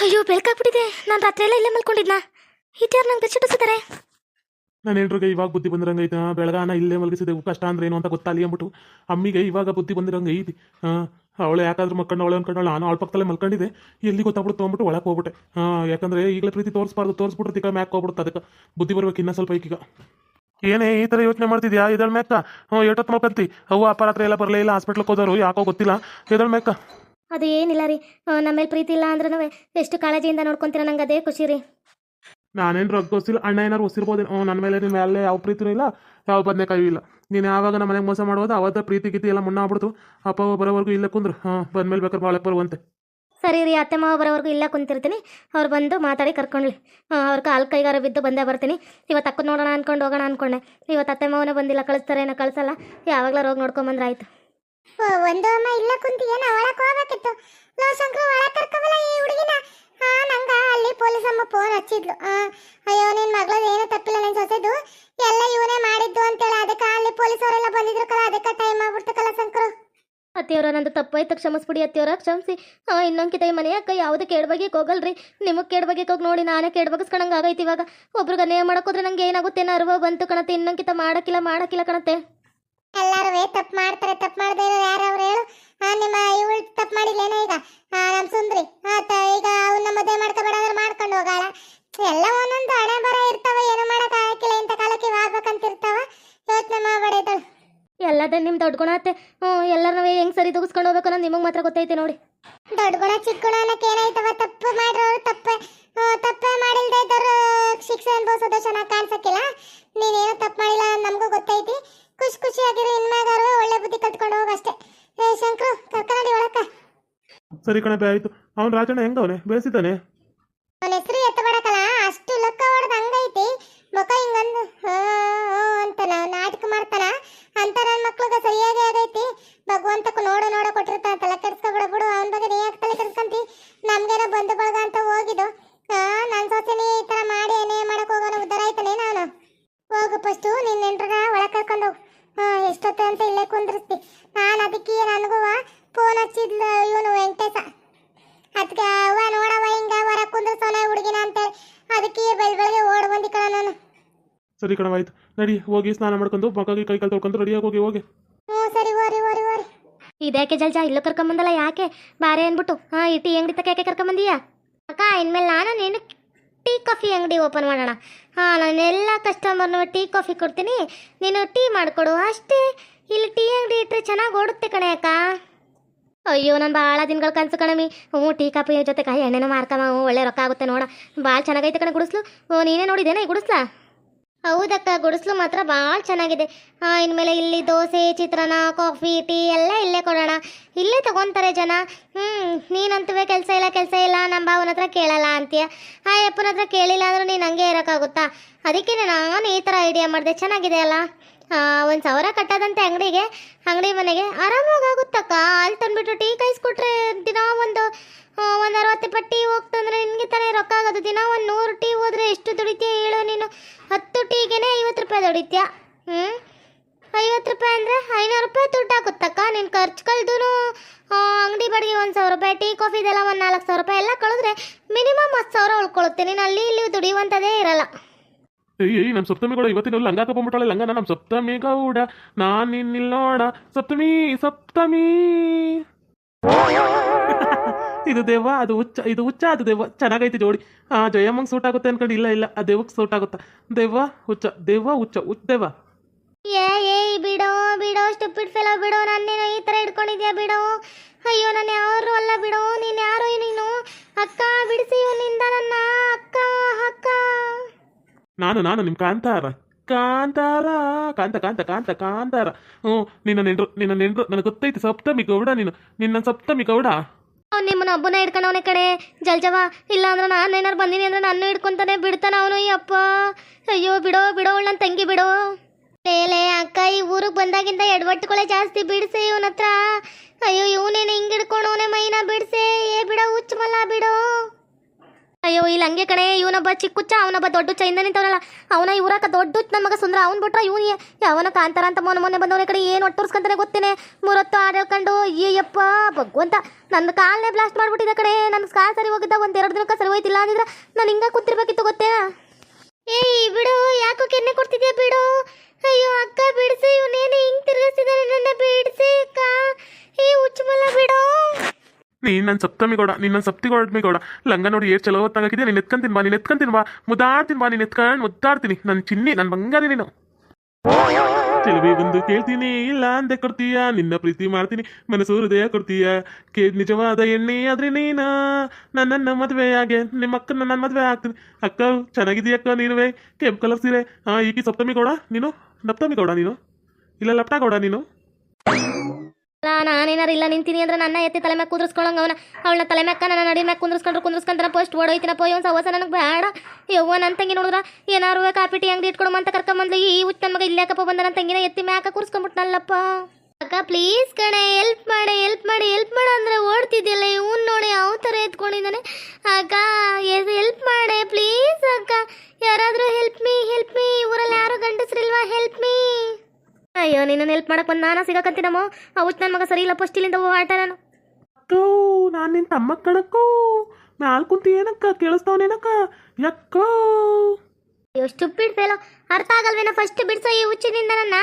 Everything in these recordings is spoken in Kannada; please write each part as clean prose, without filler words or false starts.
ಅಯ್ಯೋ ಬೆಳಕಾಗ್ಬಿಟ್ಟಿದೆ. ನಾನು ರಾತ್ರಿ ಎಲ್ಲ ಇಲ್ಲೇ ಮಲ್ಕೊಂಡಿದ್ನಾ? ಹಿಟ್ಯಾರು ನಂಗೆ ಬೆಚ್ಚಿಟ್ಟಿಸಿದ್ದಾರೆ. ನಾನು ಹೇಳ್ರಿಗೆ ಇವಾಗ ಬುದ್ಧಿ ಬಂದಿರಂಗೈತೆ. ಬೆಳಗಾನ ಇಲ್ಲೇ ಮಲಗಿಸಿದೆ. ಕಷ್ಟ ಅಂದ್ರೆ ಏನು ಅಂತ ಗೊತ್ತಾಲಿ ಅಂದ್ಬಿಟ್ಟು ಅಮ್ಮಿಗೆ ಇವಾಗ ಬುದ್ಧಿ ಬಂದಿರಂಗೈತಿ. ಅವಳು ಯಾಕಾದ್ರೂ ಮಕ್ಕಂಡು ಅವಳೆ ಅನ್ಕೊಂಡವಳು. ನಾನು ಅವಳ ಪಕ್ಕದಲ್ಲೇ ಮಲ್ಕೊಂಡಿದ್ದೆ. ಎಲ್ಲಿ ಗೊತ್ತಾಗ್ಬಿಟ್ಟು ತೊಗೊಂಬಿಟ್ಟು ಒಳಗೆ ಹೋಗ್ಬಿಟ್ಟೆ. ಯಾಕಂದ್ರೆ ಈಗಲೇ ಪ್ರೀತಿ ತೋರಿಸ್ಬಾರ್ದು. ತೋರಿಸ್ಬಿಟ್ರೆ ತಿಕ್ಕ ಮ್ಯಾಕ್ ಹೋಗ್ಬಿಡುತ್ತೆ. ಅದಕ್ಕೆ ಬುದ್ಧಿ ಬರ್ಬೇಕು ಇನ್ನೂ ಸ್ವಲ್ಪ ಈಗ. ಏನೇ ಈ ಥರ ಯೋಚನೆ ಮಾಡ್ತಿದ್ಯಾ? ಇದಳ ಮ್ಯಾಕ ಏಟೊತ್ತು ಮಲ್ಕಂತಿ. ಅವ್ವ ಅಪ್ಪ ರಾತ್ರಿ ಎಲ್ಲ ಬರಲೇ ಇಲ್ಲ. ಹಾಸ್ಪಿಟ್ಲಿಗೆ ಹೋದವರು ಯಾಕೋ ಗೊತ್ತಿಲ್ಲ. ಇದಳ ಮ್ಯಾಕ ಅದು ಏನಿಲ್ಲ ರೀ. ನಮ್ಮ ಮೇಲೆ ಪ್ರೀತಿ ಇಲ್ಲ ಅಂದ್ರೂ ಎಷ್ಟು ಕಾಳಜಿಯಿಂದ ನೋಡ್ಕೊಂತೀರ. ನಂಗೆ ಅದೇ ಖುಷಿ ರೀ. ನಾನೇನು ರೊಕ್ಕ ಗೊತ್ತಿಲ್ಲ. ಅಣ್ಣ ಏನಾರು ಹೊಸಿರ್ಬೋದು. ನನ್ನ ಮೇಲೆ ನಿಮ್ಮ ಮೇಲೆ ಯಾವ ಪ್ರೀತಿನೂ ಇಲ್ಲ, ಯಾವ ಬದನೆಕಾಯಿ ಇಲ್ಲ. ನೀನು ಯಾವಾಗ ನಮ್ಮ ಮನೆಗೆ ಮೋಸ ಮಾಡೋದು ಅವತ್ತ ಪ್ರೀತಿ ಗೀತಿ ಎಲ್ಲ ಮುನ್ನ ಆಗ್ಬಿಡ್ತು. ಅಪ್ಪ ಬರೋವರೆಗೂ ಇಲ್ಲೇ ಕುಂದ್ರು. ಬಂದ್ಮೇಲೆ ಬೇಕಾದ್ರೆ ಬಾಳಕ್ಕೆ ಬರುವಂತೆ. ಸರಿ ರೀ, ಅತ್ತೆ ಮಾವ ಬರೋವರೆಗೂ ಇಲ್ಲ ಕುಂತಿರ್ತೀನಿ. ಅವ್ರು ಬಂದು ಮಾತಾಡಿ ಕರ್ಕೊಂಡ್ಲಿ. ಅವ್ರ ಕಾಲು ಕೈಗಾರ ಬಿದ್ದು ಬಂದೇ ಬರ್ತೀನಿ. ಇವತ್ತು ಅಕ್ಕದ ನೋಡೋಣ ಅನ್ಕೊಂಡು ಹೋಗೋಣ ಅನ್ಕೊಂಡೆ. ಇವತ್ತು ಅತ್ತೆ ಮಾವನೇ ಬಂದಿಲ್ಲ. ಕಳಿಸ್ತಾರೇನೋ ಕಳಿಸಲ್ಲ. ಯಾವಾಗಲೂ ರೋಗ ನೋಡ್ಕೊಂಬಂದ್ರೆ ಆಯ್ತು. ಒಂದು ಅಮ್ಮ ಇಲ್ಲ ಕುಂತಿಗೆ ನಾ ಒಳಕ್ ಹೋಗ್ಬೇಕಿತ್ತು. ಲೋ ಶಂಕರು ಒಳಕ್ ಕರ್ಕವಲ್ಲ ಈ ಹುಡುಗಿನ. ನಂಗ ಅಲ್ಲಿ ಪೊಲೀಸ್ ಅಮ್ಮ ಫೋನ್ ಹಚ್ಚಿದ್ಲು. ಅಯ್ಯೋ ನಿನ್ ಮಗಳದ ಏನು ತಪ್ಪಿಲ್ಲ, ನಿನ್ ಸೊಸೆದು ಎಲ್ಲ ಇವನೇ ಮಾಡಿದ್ದು ಅಂತೇಳಿ. ಅದಕ್ಕೆ ಅಲ್ಲಿ ಪೊಲೀಸವರೆಲ್ಲ ಬಂದಿದ್ರು ಕಲ. ಅದಕ್ಕೆ ಟೈಮ್ ಆಗ್ಬಿಡ್ತಕ್ಕಲ್ಲ ಶಂಕರು. ಅತ್ತಿಯವರ ನಂದು ತಪ್ಪಾಯ್ತು, ಕ್ಷಮಿಸ್ಬಿಡಿ ಅತ್ತಿಯವರ, ಕ್ಷಮಿಸಿ. ಇನ್ನೊಂದ್ಕಿತ ಈ ಮನೆಯಾಕ ಯಾವುದೇ ಕೇಳ್ಬಾಗಿಗೆ ಹೋಗಲ್ರಿ. ನಿಮಗೆ ಕೇಳ್ಬಾಗಿಗೆ ಹೋಗಿ ನೋಡಿ ನಾನೇ ಕೇಳ್ಬಾಗಿಸ್ಕೊಳಂಗೆ ಆಗೈತಿ. ಇವಾಗ ಒಬ್ರಿಗೆ ಅನ್ಯಾಯ ಮಾಡೋಕೋದ್ರೆ ನಂಗೆ ಏನಾಗುತ್ತೆ ಅರಿವು ಬಂತು ಕಣತೆ. ಇನ್ನೊಂದ್ಕಿತ ಮಾಡಕ್ಕಿಲ್ಲ ಕಣತೆ. ಎಲ್ಲಾರು ತಪ್ಪು ಮಾಡ್ತಾರೆ. ತಪ್ಪು ಮಾಡದೇ ಇರೋ ಯಾರು ಅವ್ರು ಹೇಳು? ನಿಮ್ಮ ಇವಳು ತಪ್ಪು ಮಾಡಿಲ್ಲೇನೋ ಈಗ? ನಮ್ಮ ಸುಂದ್ರಿ ಈಗ ಅವನ್ನ ಮದುವೆ ಮಾಡ್ಕೋಬೇಡ ಅಂದ್ರೆ ಮಾಡ್ಕೊಂಡು ಹೋಗಾಳ. ಎಲ್ಲ ಒಂದೊಂದು ಹಣೆ ಬರ ಇರ್ತಾವ. ಏನು ಮಾಡಕ್ ಆಗಿಲ್ಲ. ಇಂಥ ಕಾಲಕ್ಕೆ ಆಗ್ಬೇಕಂತ ಇರ್ತಾವ. ಯೋಚನೆ ಮಾಡಬೇಡ ಇದ್ದಳು. ಎಲ್ಲದೇ ನಿಮ್ಮ ದೊಡ್ಡ ಗುಣ ಅತ್ತೆ. ಎಲ್ಲರೂ ಹೆಂಗೆ ಸರಿ ತೂಗಿಸ್ಕೊಂಡು ಹೋಗ್ಬೇಕು ಅನ್ನೋದು ನಿಮಗೆ ಮಾತ್ರ ಗೊತ್ತೈತೆ ನೋಡಿ. ದೊಡ್ಡ ಗುಣ ಚಿಕ್ಕ ಗುಣ ಅನ್ನಕ್ಕೆ ಏನಾಯ್ತವ? ತಪ್ಪು ಮಾಡಿರೋರು ತಪ್ಪೇ ಮಾಡಿಲ್ದೇ ಇದ್ದವ್ರು ಶಿಕ್ಷೆ ಅನುಭವಿಸೋದು ಚೆನ್ನಾಗಿ ಕಾಣಿಸಕ್ಕಿಲ್ಲ. ನೀನೇನು ತಪ್ಪು ಮಾಡಿಲ್ಲ ನಮಗೂ ಗೊತ್ತೈತಿ. ಖುಷಿಯಾಗಿರೋ ಇನ್ಮ್ಯಾಗಾರು ಒಳ್ಳೆ ಬುದ್ಧಿ ಕಲ್ತ್ಕೊಂಡು ಹೋಗಷ್ಟೇ. ಶಂಕರು ಕರ್ಕನಡಿ ಒಳಕ. ಸರಿ ಕಣಪ್ಪ ಆಯ್ತು. ಅವ್ನು ರಾಜಣ್ಣ ಹೆಂಗವನೆ? ಬೆಳೆಸಿದ್ದಾನೆ? ಅವನ ಹೆಸರು ಎತ್ತಬಡಕಲ್ಲ. ಅಷ್ಟು ಲಕ್ಕ ಹೊಡೆದು ಹಂಗೈತಿ. ಮುಖ ಹಿಂಗಂದು ಅಂತಾನ ನಾಟಕ ಮಾಡ್ತಾನ ಅಂತ. ನನ್ನ ಮಕ್ಳಿಗೆ ಸರಿಯಾಗಿ ಆಗೈತಿ. ಭಗವಂತಕ್ಕೂ ನೋಡ ಕೊಟ್ಟಿರ್ತಾನ. ತಲೆ ಕೆಡಿಸ್ಕೊಬಿಡ ಬಿಡು. ಅವನ ಬಗ್ಗೆ ನೀ ಯಾಕೆ ತಲೆ ಕೆಡಿಸ್ಕೊಂತಿ? ನಮ್ಗೇನೋ ಬಂದು ಬಳಗ ಅಂತ ಹೋಗಿದ್ದು. ನನ್ನ ಸೊಸೆನಿ ಈ ಥರ ಮಾಡಿ ಏನೇ ಮಾಡಕ್ ಹೋಗೋಣ. ಉದ್ದಾರ ಆಯ್ತಾನೆ ನಾನು. ಹೋಗು ಫಸ್ಟು ನಿನ್ನ ನೆಂಟ್ರಗ ಒಳಗೆ ಕರ್ಕೊಂಡು ಹೋಗು. ಎಷ್ಟೊತ್ತು ಅಂತ ಇಲ್ಲೇ ಕುಂದ್ರಿಸ್ತಿ. ನಾನು ಅದಕ್ಕೆ ನನಗೂ ಫೋನ್ ಹಚ್ಚಿದ್ಲು ಇವನು ವೆಂಕಟೇಶ. ಅದಕ್ಕೆ ಅವ್ವ ನೋಡವ ಹಿಂಗ ಹೊರಗೆ ಕುಂದ್ರಸೋನ ಹುಡುಗಿನ ಅಂತೇಳಿ ಅದಕ್ಕೆ ಬೆಳಗ್ಗೆ ಓಡ್ ಬಂದಿ ಕಣ ನಾನು. ಸರಿ ಕಣವಾಯ್ತು. ನಡಿ ಹೋಗಿ ಸ್ನಾನ ಮಾಡ್ಕೊಂಡು ಮಕ್ಕಳಿಗೆ ಕೈ ಕಾಲು ತೊಳ್ಕೊಂಡು ರೆಡಿಯಾಗಿ ಹೋಗಿ. ಸರಿ ಓರಿ. ಇದ್ಯಾಕೆ ಜಲ್ಜಾ ಇಲ್ಲೂ ಕರ್ಕೊಂಬಂದಲ್ಲ? ಯಾಕೆ ಬಾರೆ ಅಂದ್ಬಿಟ್ಟು ಈ ಟೀ ಅಂಗಡಿ ತಕ್ಕ ಯಾಕೆ ಕರ್ಕೊಂಬಂದೀಯಾ? ಅಕ್ಕ ಇನ್ಮೇಲೆ ನಾನು ನೀನು ಟೀ ಕಾಫಿ ಅಂಗಡಿ ಓಪನ್ ಮಾಡೋಣ. ನಾನೆಲ್ಲ ಕಸ್ಟಮರ್ನು ಟೀ ಕಾಫಿ ಕೊಡ್ತೀನಿ. ನೀನು ಟೀ ಮಾಡಿಕೊಡು ಅಷ್ಟೇ. ಇಲ್ಲಿ ಟೀ ಅಂಗಡಿ ಇಟ್ಟರೆ ಚೆನ್ನಾಗಿ ಓಡುತ್ತೆ ಕಣೆ ಅಕ್ಕ. ಅಯ್ಯೋ ನಾನು ಭಾಳ ದಿನಗಳ ಕನಸು ಕಣಮಿ. ಟೀ ಕಾಫಿ ಜೊತೆ ಕಾಯಿ ಎಣ್ಣೆನೂ ಮಾರ್ಕಮ್ಮ. ಒಳ್ಳೆ ರೊಕ್ಕ ಆಗುತ್ತೆ ನೋಡ. ಭಾಳ ಚೆನ್ನಾಗೈತೆ ಕಣೆ ಗುಡಿಸ್ಲು. ನೀನೇ ನೋಡಿದ್ದೇನೆ ಈ ಗುಡಿಸ್ಲಾ? ಹೌದಕ್ಕ ಗುಡಿಸ್ಲು ಮಾತ್ರ ಭಾಳ ಚೆನ್ನಾಗಿದೆ. ಇನ್ಮೇಲೆ ಇಲ್ಲಿ ದೋಸೆ ಚಿತ್ರಾನ್ನ ಕಾಫಿ ಟೀ ಎಲ್ಲ ಇಲ್ಲೇ ಕೊಡೋಣ. ಇಲ್ಲೇ ತಗೊತಾರೆ ಜನ. ನೀನಂತವೇ ಕೆಲಸ ಇಲ್ಲ ನಮ್ಮ ಭಾವನ ಹತ್ರ ಕೇಳಲ್ಲ ಅಂತೀಯ. ಅಪ್ಪನ ಹತ್ರ ಕೇಳಿಲ್ಲ ಅಂದ್ರೆ ನೀನು ಹಂಗೆ ಇರೋಕ್ಕಾಗುತ್ತಾ? ಅದಕ್ಕೆ ನಾನು ಈ ಥರ ಐಡಿಯಾ ಮಾಡಿದೆ. ಚೆನ್ನಾಗಿದೆ ಅಲ್ಲ? 1,000 ಕಟ್ಟೋದಂತೆ ಅಂಗಡಿ ಮನೆಗೆ ಆರಾಮಾಗುತ್ತಕ್ಕ. ಅಲ್ಲಿ ತಂದುಬಿಟ್ಟು ಟೀ ಕಾಯಿಸ್ಕೊಟ್ರೆ ದಿನ ಒಂದು 60 ಟೀ ಹೋಗ್ತಂದ್ರೆ ನಿನಗೆ ತಾನೇ ರೊಕ್ಕ ಆಗೋದು. ದಿನ 100 ಟೀ ಹೋದ್ರೆ ಎಷ್ಟು ದುಡಿತೀಯ ಹೇಳು ನೀನು? 10 ಟೀಗೆನೆ 50 ರೂಪಾಯಿ ದುಡಿತೀಯ. 50 ರೂಪಾಯಿ ಅಂದರೆ 500 ರೂಪಾಯಿ ದುಡ್ಡು ಆಗುತ್ತಕ್ಕ. ನೀನು ಖರ್ಚು ಕಳೆದು ಅಂಗಡಿ ಬಾಡಿಗೆ 1,000 ರೂಪಾಯಿ, ಟೀ ಕಾಫಿದೆಲ್ಲ 4,000 ರೂಪಾಯಿ ಎಲ್ಲ ಕಳೆದ್ರೆ ಮಿನಿಮಮ್ 10,000 ಉಳ್ಕೊಳ್ಳುತ್ತೆ. ನೀನು ಅಲ್ಲಿ ಇಲ್ಲಿ ದುಡಿಯುವಂಥದ್ದೇ ಇರಲ್ಲ. ಏಯ್ ನಮ್ಮ ಸಪ್ತಮಿಗೌಡ ಇವತ್ತಿನ ಲಂಗ ತಗೊಂಡ್ಬಿಟ್ಟಾಳೆ. ಲಂಗ ನಮ್ಮ ಸಪ್ತಮಿಗೌಡ ನಾನು ನಿನ್ನಿಲ್ ನೋಡ ಸಪ್ತಮಿ. ಇದು ದೇವ ಅದು ಹುಚ್ಚ ಅದು ದೇವ. ಚೆನ್ನಾಗೈತಿ ಜೋಡಿ. ಜಯಮ್ಮಂಗೆ ಸೂಟ್ ಆಗುತ್ತೆ ಅನ್ಕೊಂಡು ಇಲ್ಲ ಆ ದೇವಕ್ಕೆ ಸೂಟ್ ಆಗುತ್ತಾ? ದೇವ ಹುಚ್ಚ ದೇವ. ಏಯ್ ಬಿಡೋ ಸ್ಟುಪಿಡ್ ಫೆಲೋ ಬಿಡೋ. ನನ್ನೇನೋ ಈ ಥರ ಇಟ್ಕೊಂಡಿದ್ಯಾ? ಬಿಡೋ. ಅಯ್ಯೋ ನಾನು ಯಾರು ಅಲ್ಲ ಬಿಡೋ. ನೀನು ಯಾರು? ನೀನು ಅಕ್ಕ ಬಿಡಿಸಿ ಇವನಿಂದ ನನ್ನ ಅಕ್ಕ. ನಾನು ನಿಮ್ಮ ಕಾಂತಾರ ಕಾಂತಾರ ನಿನ್ನ ನೆಂಡ್ರು ನನಗೆ ಗೊತ್ತೈತಿ. ಸಪ್ತಮಿ ಗೌಡ ನಿನ್ನ ಸಪ್ತಮಿ ಗೌಡ. ಅವ್ನು ನಿಮ್ಮನ್ನ ಒಬ್ಬನ ಹಿಡ್ಕೊಂಡವನೇ ಕಡೆ ಜಲ್ಜವ. ಇಲ್ಲ ಅಂದ್ರೆ ನಾನು ಏನಾರು ಬಂದೀನಿ ಅಂದ್ರೆ ನಾನು ಹಿಡ್ಕೊಂತಾನೆ ಬಿಡ್ತಾನೆ ಅವನು. ಅಪ್ಪ ಅಯ್ಯೋ ಬಿಡೋ ನನ್ನ ತಂಗಿ ಬಿಡೋ. ಲೇ ಅಕ್ಕ ಈ ಊರಿಗೆ ಬಂದಾಗಿಂದ ಎಡವಟ್ಟುಗಳೇ ಜಾಸ್ತಿ. ಬಿಡಿಸಿ ಇವನ ಹತ್ರ. ಅಯ್ಯೋ ಇವನೇನು ಹಿಂಗೆ ಹಿಡ್ಕೊಂಡವನೇ ಮೈನ ಬಿಡಿಸಿ. ಬಿಡೋ ಹುಚ್ಚ ಮಲ್ಲ ಬಿಡೋ. ಅಯ್ಯೋ ಇಲ್ಲಿ ಹಂಗೆ ಕಣೆ, ಇವನೊಬ್ಬ ಚಿಕ್ಕುಚ್ಚ, ಅವನೊಬ್ಬ ದೊಡ್ಡ ಚೈಂದ ನಿಂತವನಲ್ಲ, ಅವನ ಇವ್ರಾಕ ದೊಡ್ಡ ನನ್ನ ಮಗ ಸುಂದ್ರ, ಅವ್ನು ಬಿಟ್ರೆ ಇವನು ಯಾವನ ಕಾಂತಾರ ಅಂತ ಮೊನ್ನೆ ಬಂದವನ ಕಡೆ ಏನು ಒಟ್ಟೋರ್ಸ್ಕೊಂತಾನೆ ಗೊತ್ತೇನೆ. 30 ಆಡಳ್ಕೊಂಡು ಅಯ್ಯಪ್ಪ ಭಗವಂತ, ನನ್ನ ಕಾಲನೇ ಬ್ಲಾಸ್ಟ್ ಮಾಡ್ಬಿಟ್ಟಿದೆ ಕಡೆ. ನನ್ನ ಕಾಲು ಸರಿ ಹೋಗಿದ್ದ 1-2 ದಿನಕ್ಕೆ ಸರಿ ಹೋಯ್ತಿಲ್ಲ ಅಂದಿದ್ರೆ ನಾನು ಹಿಂಗ ಕೂತಿರ್ಬೇಕಿತ್ತು ಗೊತ್ತೇನಾ. ಏಯ್ ಬಿಡು, ಯಾಕೋ ಕೆನ್ನೆ ಕೊಡ್ತಿದ್ಯಾ ಬಿಡು. ಅಯ್ಯೋ ಅಕ್ಕ ಬಿಡಿಸಿ, ಇವನೇನು ಹಿಂಗ್ ತಿರ್ಗಿಸ್ತಿದ್ದಾನೆ, ನನ್ನ ಬಿಡಿಸಿ ಅಕ್ಕ. ಈ ಹುಚ್ಚುಮಲ್ಲ ಬಿಡು. ನೀನು ನನ್ನ ಸಪ್ತಮಿ ಗೌಡ, ನೀನು ನನ್ನ ಸಪ್ತಿ ಗೌಡ ಲಂಗ ನೋಡಿ ಏರ್ ಚಲೋ ಹೊತ್ತಾಗಿದೆ. ನೀನು ಎತ್ಕೊಂತೀನಿ ಬಾ, ಮುದ್ದಾಡ್ತೀನಿ ಬಾ, ನೀನು ಎತ್ಕೊಂಡು ಮುದ್ದಾಡ್ತೀನಿ. ನನ್ನ ಚಿನ್ನಿ, ನನ್ನ ಬಂಗಾರಿ ನೀನು. ಚೆಲುವೆ ಬಂದು ಕೇಳ್ತೀನಿ, ಇಲ್ಲ ಅಂದೆ ಕೊಡ್ತೀಯ, ನಿನ್ನ ಪ್ರೀತಿ ಮಾಡ್ತೀನಿ, ಮನಸ್ಸು ಹೃದಯ ಕೊಡ್ತೀಯ. ನಿಜವಾದ ಎಣ್ಣೆ ಆದ್ರೆ ನೀನು ನನ್ನ ಮದುವೆ ಆಗೆ, ನಿಮ್ಮ ಅಕ್ಕನ ನನ್ನ ಮದುವೆ ಆಗ್ತೀನಿ. ಅಕ್ಕ ಚೆನ್ನಾಗಿದೆಯಕ್ಕ, ನೀನುವೇ ಕೆಂಪು ಕಲರ್ ಸೀರೆ. ಈಕಿ ಸಪ್ತಮಿ ಗೌಡ ನೀನು, ನಪ್ತಮಿ ಗೌಡ ನೀನು, ಇಲ್ಲ ಲಪ್ಟಾ ಗೌಡ ನೀನು. ನಾನೇನಾರು ಇಲ್ಲ ನಿಂತೀನಿ ಅಂದ್ರೆ ನನ್ನ ಎತ್ತಿ ತಲೆ ಮ್ಯಾಗ ಕುಂದ್ರಸ್ಕೊಳಂಗ ಅವಳನ್ನ ತಲೆ ಮ್ಯಾಕ ನನ್ನ ನಡಿ ಮ್ಯಾಗ ಕುಂದ್ರಸ್ಕೊಂಡ್ರೆ ಫಸ್ಟ್ ಓಡೋಯ್ತಿನಪ್ಪ. ಇವನ್ ಸವಸ ನನಗೆ ಬೇಡ. ಯವ್ವ ನನ್ನ ತಂಗಿ ನೋಡಿದ್ರ ಏನಾರು ಕಾಪಿ ಟೀ ಅಂಗಡಿ ಇಟ್ಕೊಡು ಅಂತ ಕರ್ಕೊಂಬಂದ್ಲು. ಈ ಹುಚ್ಚ ನನ್ನ ಮಗ ಇಲ್ಲಾಕಪ್ಪ ಬಂದ, ನನ್ನ ತಂಗಿನ ಎತ್ತಿ ಮ್ಯಾಕ ಕೂರಿಸ್ಕೊಂಡ್ಬಿಟ್ನಲ್ಲಪ್ಪ. ಅಕ್ಕ ಪ್ಲೀಸ್ ಕಣೆ, ಹೆಲ್ಪ್ ಮಾಡು ಅಂದ್ರೆ ಓಡ್ತಿದ್ದಿಲ್ಲ. ಇವನ್ ನೋಡಿ ಯಾವ ಥರ ಎತ್ಕೊಂಡಿದ್ದಾನೆ. ಅಕ್ಕ ಹೆಲ್ಪ್ ಮಾಡೆ ಪ್ಲೀಸ್ ಅಕ್ಕ, ಯಾರಾದರೂ ಹೆಲ್ಪ್ ಮೀ. ಊರಲ್ಲಿ ಯಾರು ಗಂಡಸ್ರಿಲ್ವಾ, ಹೆಲ್ಪ್ ಮೀ. ಅಯ್ಯೋ ನಿನ್ನ ಹೆಲ್ಪ್ ಮಾಡಕ್ ಬಂದು ನಾನು ಸಿಗಾಕಂತೀನಮ್ಮ. ಆ ಹುಚ್ಚ ನನ್ನ ಮಗ ಸರಿ ಇಲ್ಲ, ಫಸ್ಟ್ ಇಲ್ಲಿಂದ ಆಟ ನಾನು. ಅಕ್ಕೋ ನಾನು ನಿನ್ನ ತಮ್ಮ ಕಣಕ್ಕೋ, ಮ್ಯಾಲ್ ಕುಂತಿ ಏನಕ್ಕ ಕೇಳಿಸ್ತಾವನೇನಕ್ಕ ಯಕ್ಕೋ. ಅಯ್ಯೋ ಸ್ಟುಪಿಡ್ ಫೇಲೋ, ಅರ್ಥ ಆಗಲ್ವೇನೋ. ಫಸ್ಟ್ ಬಿಡ್ಸೋ ಈ ಹುಚ್ಚಿನಿಂದ ನನ್ನ.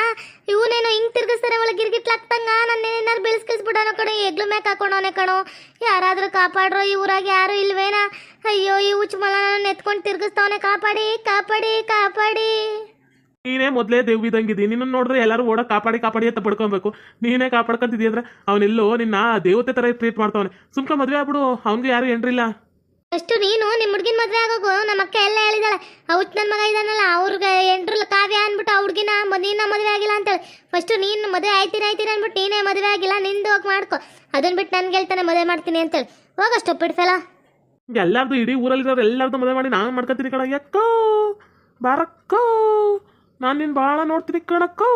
ಇವನೇನೋ ಹಿಂಗ್ ತಿರ್ಗಿಸ್ತಾರೆ ಒಳಗೆ ಗಿರ್ಗಿಟ್ಲಾಕ್ತಂಗ. ನನ್ನೇನಾರು ಬೆಳೆಸ್ಕಿಸ್ಬಿಡೋನೋ ಕಣೋ, ಎಗ್ಲು ಮ್ಯಾಕ್ ಹಾಕೊಂಡವನೇ ಕಣೋ. ಯಾರಾದ್ರೂ ಕಾಪಾಡ್ರೋ, ಈ ಊರಾಗ ಯಾರು ಇಲ್ವೇನಾ? ಅಯ್ಯೋ ಈ ಹುಚ್ಚ ಮಲ ನನ್ನ ಎತ್ಕೊಂಡು ತಿರ್ಗಿಸ್ತಾವನೆ. ಕಾಪಾಡಿ. ನೀನೇ ಮೊದಲೇ ದೇವ್ವಿದಂಗಿದ್ದಿ. ನಿನ್ನ ನೋಡಿದ್ರೆ ಎಲ್ಲರೂ ಓಡ ಕಾಪಾಡಿ ಅಂತ ಪಡ್ಕೊಬೇಕು. ನೀನೇ ಕಾಪಾಡ್ಕೊಂತಿದ್ದಿ ಅಂದ್ರೆ ಅವನೆಲ್ಲೋ ನಿನ್ನ ದೇವತೆ ಥರ ಟ್ರೀಟ್ ಮಾಡ್ತಾವನೆ. ಸುಮ್ಕ ಮದುವೆ ಆಗ್ಬಿಡು, ಅವ್ನಿಗೆ ಯಾರು ಎಂಡ್ರಿಲ್ಲ. ಅಷ್ಟು ನೀನು ನಿಮ್ಮ ಹುಡ್ಗಿನ ಮದುವೆ ಆಗೋಗು. ನಮ್ಮ ಅಕ್ಕ ಎಲ್ಲ ಹೇಳಿದಾಳೆ, ಆ ಹುಚ್ಚ ನನ್ನ ಮಗ ಇದ್ದಾನಲ್ಲ ಅವ್ರಿಗೆ ಎಂಟ್ರಲ್ಲ ಕಾವ್ಯ ಅಂದ್ಬಿಟ್ಟು ಆ ಹುಡ್ಗಿನ ನೀನ ಮದುವೆ ಆಗಿಲ್ಲ ಅಂತೇಳಿ. ಫಸ್ಟು ನೀನು ಮದುವೆ ಆಯ್ತೀರ ಅಂದ್ಬಿಟ್ಟು ನೀನೇ ಮದುವೆ ಆಗಿಲ್ಲ, ನಿಂದು ಹೋಗಿ ಮಾಡ್ಕೊ. ಅದನ್ನ ಬಿಟ್ಟು ನನ್ಗೆ ಹೇಳ್ತಾನೆ ಮದುವೆ ಮಾಡ್ತೀನಿ ಅಂತೇಳಿ. ಹೋಗಷ್ಟು ಬಿಡ್ಸಲ್ಲ. ಎಲ್ಲಾರ್ದು ಇಡೀ ಊರಲ್ಲಿರೋರು ಎಲ್ಲಾರ್ದು ಮದುವೆ ಮಾಡಿ ನಾನು ಮಾಡ್ಕೊತೀನಿ ಕಣ. ಯಕ್ಕೋ ಬಾರಕ್ಕೋ, ನಾನು ನಿನ್ನ ಭಾಳ ನೋಡ್ತೀನಿ ಕಣಕ್ಕೋ.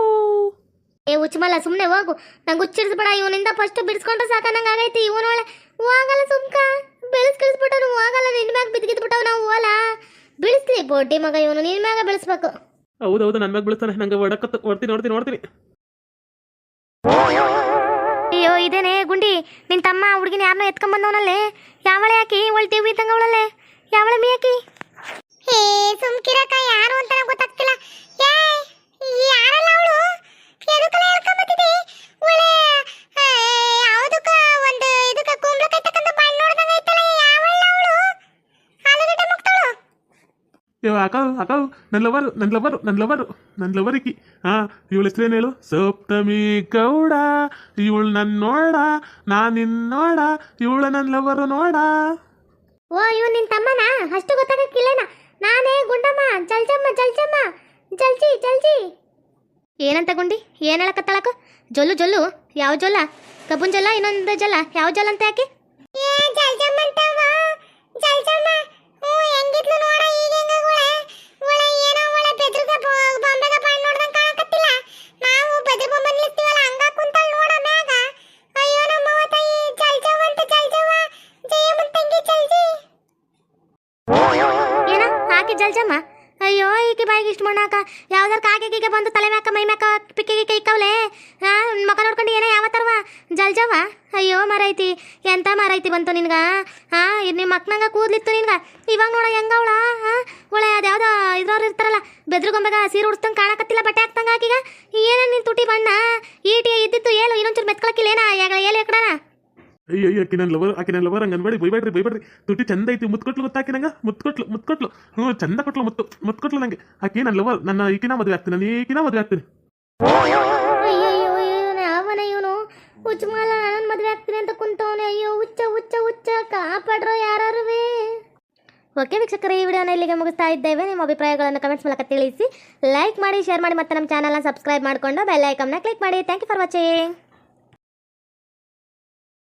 ಏ ಹುಚ್ಚಮಲ್ಲ ಸುಮ್ಮನೆ ಹೋಗು, ನಂಗೆ ಹುಚ್ಚಿಡಿಸ್ಬೇಡ. ಇವನಿಂದ ಫಸ್ಟ್ ಬಿಡಿಸ್ಕೊಂಡ್ರೆ ಸಾಕ ನಂಗೆ ಆಗೈತಿ. ಇವನೊಳೆ ಹೋಗಲ್ಲ, ಸುಮ್ಕ ಬೆಳೆಸ್ಕಿಳಿಸ್ಬಿಟ್ಟವನು ಹೋಗಲ್ಲ. ನಿನ್ನ ಮ್ಯಾಗ ಬಿದ್ದಿದ್ಬಿಟ್ಟವ್ ನಾವು ಹೋಗಲ್ಲ. ಬಿಡಿಸ್ತೀವಿ ಬೋಟಿ ಮಗ ಇವನು, ನಿನ್ನ ಮ್ಯಾಗ ಬೆಳೆಸ್ಬೇಕು. ಹೌದೌದು, ನನ್ನ ಮ್ಯಾಗ ಬೆಳೆಸ್ತಾನೆ. ನಂಗೆ ನೋಡ್ತೀನಿ. ಅಯ್ಯೋ ಇದೇನೆ ಗುಂಡಿ, ನಿನ್ನ ತಮ್ಮ ಹುಡುಗಿನ ಯಾರನ್ನೋ ಎತ್ಕೊಂಬಂದವನಲ್ಲೇ. ಯಾವಳೆ ಯಾಕಿ ಒಳ್ ಟಿವಿ ತಂಗ ಅವಳಲ್ಲೇ, ಯಾವಳ ಮೀಯಾಕಿ? ಹೇ ಸುಮ್ಕಿರಕ, ಯಾರು ಅಂತ ಗೊತ್ತಾಗ್ತಿಲ್ಲ. ಯಾರಲ್ಲ ಅವಳು? ಎದಕ್ಕಲ್ಲ ಹೇಳ್ಕೊಂಬತ್ತಿದೆ ಒಳ್ಳೆ ಯಾವುದಕ್ಕ ಒಂದು ಇದಕ್ಕ ಕುಂಬಳಕಾಯಿ ತಕ್ಕಂತ ಬಾಳ್ ನೋಡ್ದಂಗ ಐತಲ್ಲ. ಯಾವಲ್ಲ ಅವಳು? ಆಲೂಗಡ್ಡೆ ಮುಕ್ತಳು. ಅಕ್ಕ ನನ್ನ ಲವರ್ ಈಕಿ. ಇವಳ ಹೆಸರೇನು ಹೇಳು? ಸಪ್ತಮಿ ಗೌಡ. ಇವಳು ನನ್ನ ನೋಡ, ನಾನು ನಿನ್ನ ನೋಡ, ಇವಳು ನನ್ನ ಲವರು ನೋಡ. ಓ ಇವ್ ನಿನ್ ತಮ್ಮನ? ಅಷ್ಟು ಗೊತ್ತಾಗಕ್ಕಿಲ್ಲೇನ? ನಾನೇ ಗುಂಡಮ್ಮ, ಜಲ್ಜಿ. ಏನಂತ ಗುಂಡಿ, ಏನು ಹೇಳಕತ್ತಾಳಕ? ಜೊಲ್ಲು ಯಾವ ಜೊಲ್ಲ? ಕಬ್ಬುನ್ ಜೊಲ್ಲ, ಇನ್ನೊಂದು ಜೊಲ್ಲ, ಯಾವ ಜೊಲ್ಲ ಅಂತ ಯಾಕೆ? ಏ ಜಲ್ಜಮ್ಮ ಅಂತವ, ಜಲ್ಜಮ್ಮ. ಹೆಂಗಿದ್ಲು ನೋಡ ಈಗ ಒಳೆ ಏನೋ ಒಳೆ ಬೆದ್ರುಗ ಬೊಂಬೆಗ ಬಾಳ್ ನೋಡ್ದಂಗ ಕಾಣಕತ್ತಿಲ್ಲ. ನಾವು ಬೆದ್ರ ಬೊಂಬೆ ನಿಲ್ತೀವಲ್ಲ ಹಂಗ ಕುಂತಲ್ ನೋಡ ಮ್ಯಾಗ. ಅಯ್ಯೋ ನಮ್ಮವ್ವ ತಾಯಿ, ಜಲ್ಜವ್ವ ಜಯಮಂತಂಗಿ ಜಲ್ಜಿ. ಏನ ಹಾಕಿ ಜಲ್ಜಮ್ಮ? ಅಯ್ಯೋ ಈಕೆ ಬಾಯಿಗೆ ಇಷ್ಟು ಮಣ್ಣಾಕ. ಯಾವ್ದಾರು ಕಾಗೆ ಬಂದು ತಲೆ ಮ್ಯಾಕ ಮೈ ಮ್ಯಾಕ ಪಿಕ್ಕಿಗೆ ಕೈಕವ್ಲೆ. ಮಕ ನೋಡ್ಕೊಂಡು ಏನೇ ಯಾವ ತರವ ಜಲ್ಜವ್ವ? ಅಯ್ಯೋ ಮಾರೈತಿ, ಎಂತ ಮಾರೈತಿ ಬಂತು ನಿನ್ಗ? ನಿಮ್ಮ ಮಕ್ನಂಗ ಕೂದ್ಲಿತ್ತು ನಿನ್ಗ. ಇವಾಗ ನೋಡ ಹೆಂಗವಳ ಒಳ್ಳೆ ಅದ್ಯಾವ್ದೋ ಇದ್ರವ್ರು ಇರ್ತಾರಲ್ಲ ಬೆದ್ರುಗೊಂಬೆಗ ಸೀರೆ ಉಡ್ಸ್ತಂಗೆ ಕಾಣಕತ್ತಿಲ್ಲ, ಬಟ್ಟೆ ಹಾಕ್ತಂಗ ಆಕಿಗ. ಏನೇನು ನಿನ್ ತುಟಿ ಬಣ್ಣ ಈಟಿ ಇದ್ದಿತ್ತು ಏನು ಇನ್ನೊಂಚೂರು ಮೆತ್ಕೊಳಕ್ಕಿಲ್ಲೇನ? ಏಳು ಎಕಡನ? ಅಯ್ಯೋ ಆಕಿ ನನ್ನ ಲವರ್ ಹಂಗೆ ಅನ್ಬೇಡಿ, ಬೈಬೇಡ್ರಿ. ತುಟಿ ಚಂದ ಐತಿ. ಮುತ್ಕೊಟ್ಲು ಗೊತ್ತಾಕಿ ನಂಗೆ, ಮುತ್ಕೊಟ್ಲು. ಚಂದ ಕೊಟ್ಲು ಮುತ್ಕೊಟ್ಲು ನಂಗೆ. ಆಕಿ ನನ್ನ ಲವರ್. ನನ್ನ ಈಕಿನ ಮದುವೆ ಆಗ್ತೀನಿ, ಅಯ್ಯೋ ಅವನ ಇವನು ಹುಚ್ಚಮಾಲ ನನ್ನ ಮದುವೆ ಆಗ್ತೀನಿ ಅಂತ ಕುಂತವನೆ. ಅಯ್ಯೋ ಹುಚ್ಚ ಕಾಪಾಡ್ರೋ ಯಾರುವೇ. ಓಕೆ ವೀಕ್ಷಕರೇ, ಈ ವಿಡಿಯೋನ ಇಲ್ಲಿಗೆ ಮುಗಿಸ್ತಾ ಇದ್ದೇವೆ. ನಿಮ್ಮ ಅಭಿಪ್ರಾಯಗಳನ್ನು ಕಮೆಂಟ್ಸ್ ಮೂಲಕ ತಿಳಿಸಿ, ಲೈಕ್ ಮಾಡಿ, ಶೇರ್ ಮಾಡಿ, ಮತ್ತೆ ನಮ್ಮ ಚಾನಲ್ನ ಸಬ್ಸ್ಕ್ರೈಬ್ ಮಾಡಿಕೊಂಡು ಬೆಲ್ ಐಕನ್ನ ಕ್ಲಿಕ್ ಮಾಡಿ. Thank you for watching.